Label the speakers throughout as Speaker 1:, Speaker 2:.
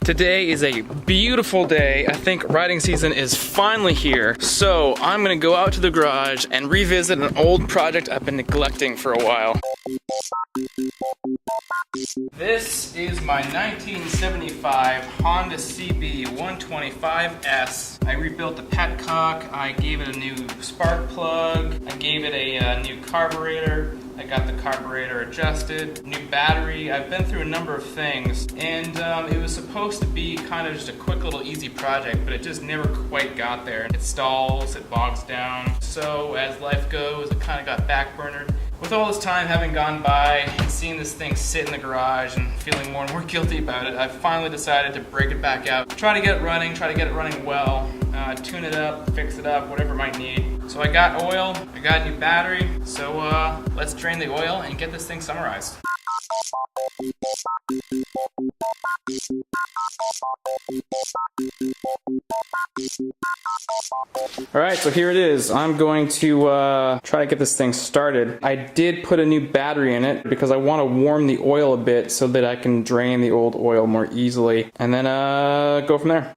Speaker 1: Today is a beautiful day. I think riding season is finally here. So I'm gonna go out to the garage and revisit an old project I've been neglecting for a while. This is my 1975 Honda CB125S. I rebuilt the petcock, I gave it a new spark plug, I gave it a new carburetor, I got the carburetor adjusted, new battery. I've been through a number of things, and it was supposed to be kind of just a quick little easy project, but it just never quite got there. It stalls, it bogs down. So as life goes, it kind of got backburnered. With all this time having gone by and seeing this thing sit in the garage and feeling more and more guilty about it, I finally decided to break it back out, try to get it running well, tune it up, fix it up, whatever it might need. So I got oil, I got a new battery, so let's drain the oil and get this thing summerized. Alright, so here it is. I'm going to try to get this thing started. I did put a new battery in it because I want to warm the oil a bit so that I can drain the old oil more easily. And then go from there.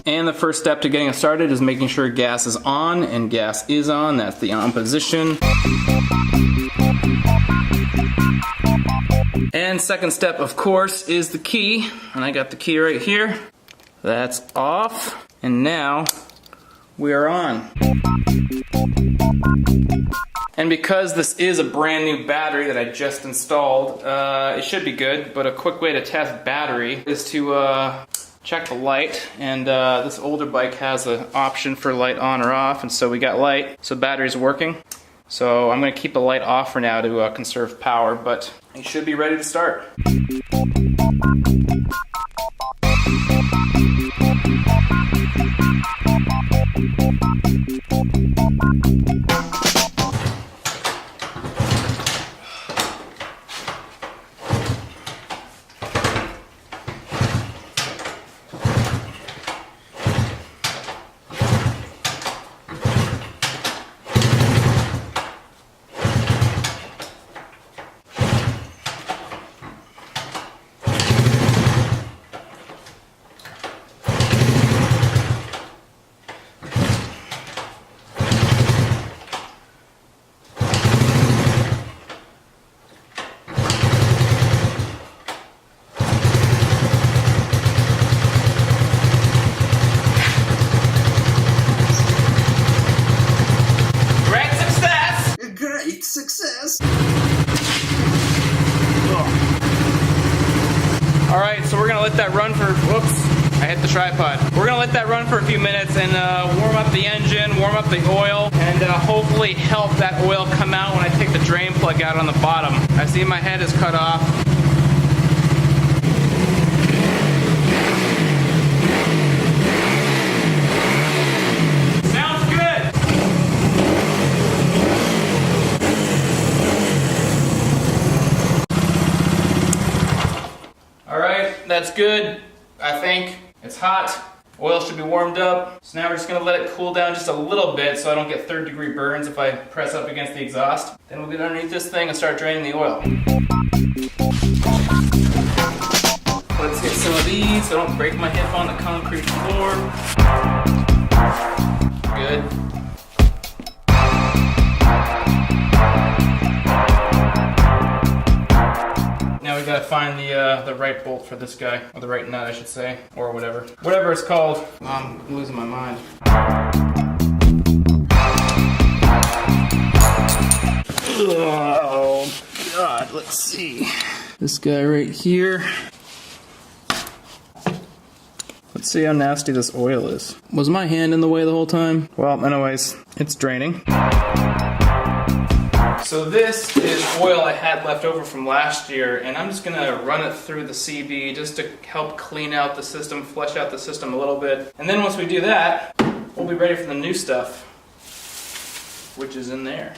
Speaker 1: And the first step to getting it started is making sure gas is on, and gas is on. That's the on position. And second step, of course, is the key. And I got the key right here. That's off. And now we are on. And because this is a brand new battery that I just installed, it should be good, but a quick way to test battery is to check the light, and this older bike has an option for light on or off, and so we got light, so battery's working. So I'm going to keep the light off for now to conserve power, but it should be ready to start.
Speaker 2: Success!
Speaker 1: Alright, so we're going to let that run for, whoops, I hit the tripod. We're going to let that run for a few minutes and warm up the engine, warm up the oil, and hopefully help that oil come out when I take the drain plug out on the bottom. I see my head is cut off. That's good, I think. It's hot. Oil should be warmed up. So now we're just gonna let it cool down just a little bit so I don't get third-degree burns if I press up against the exhaust. Then we'll get underneath this thing and start draining the oil. Let's hit some of these so I don't break my hip on the concrete floor. Good. Now we gotta find the right bolt for this guy, or the right nut I should say, or whatever. Whatever it's called. I'm losing my mind. Oh God, let's see. This guy right here. Let's see how nasty this oil is. Was my hand in the way the whole time? Well, anyways, it's draining. So this is oil I had left over from last year, and I'm just gonna run it through the CB just to help clean out the system, flush out the system a little bit. And then once we do that, we'll be ready for the new stuff, which is in there.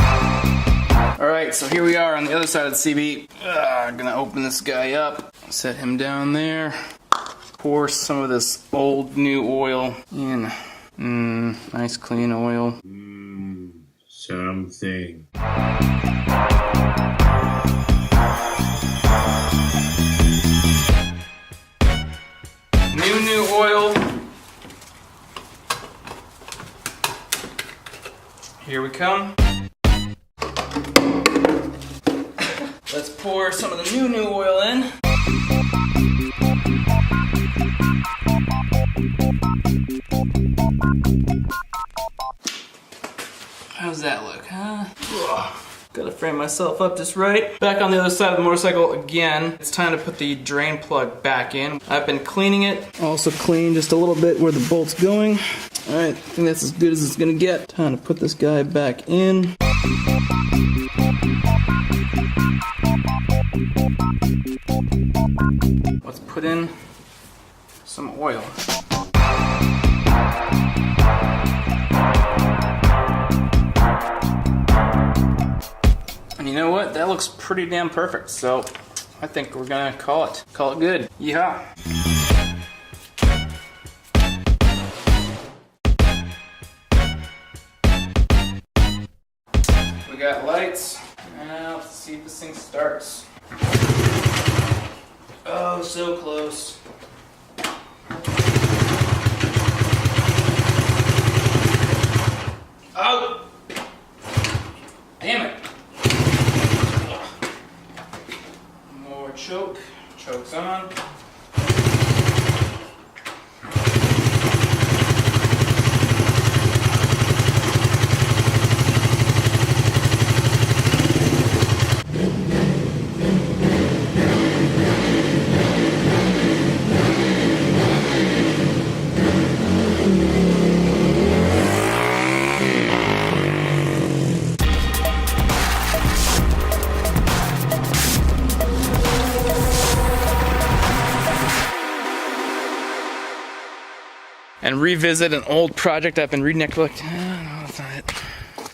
Speaker 1: Alright, so here we are on the other side of the CB. I'm gonna open this guy up, set him down there, pour some of this old new oil in. Nice clean oil.
Speaker 2: Something.
Speaker 1: New oil. Here we come. Let's pour some of the new oil in. How's that look, huh? Ugh. Gotta frame myself up just right. Back on the other side of the motorcycle again. It's time to put the drain plug back in. I've been cleaning it. Also cleaned just a little bit where the bolt's going. All right, I think that's as good as it's gonna get. Time to put this guy back in. Let's put in some oil. And you know what? That looks pretty damn perfect. So I think we're gonna call it good. Yeehaw. We got lights. Now let's see if this thing starts. Oh, so close. Oh! Damn it. More choke. Choke's on. And revisit an old project I've been neglecting. No, that's not it.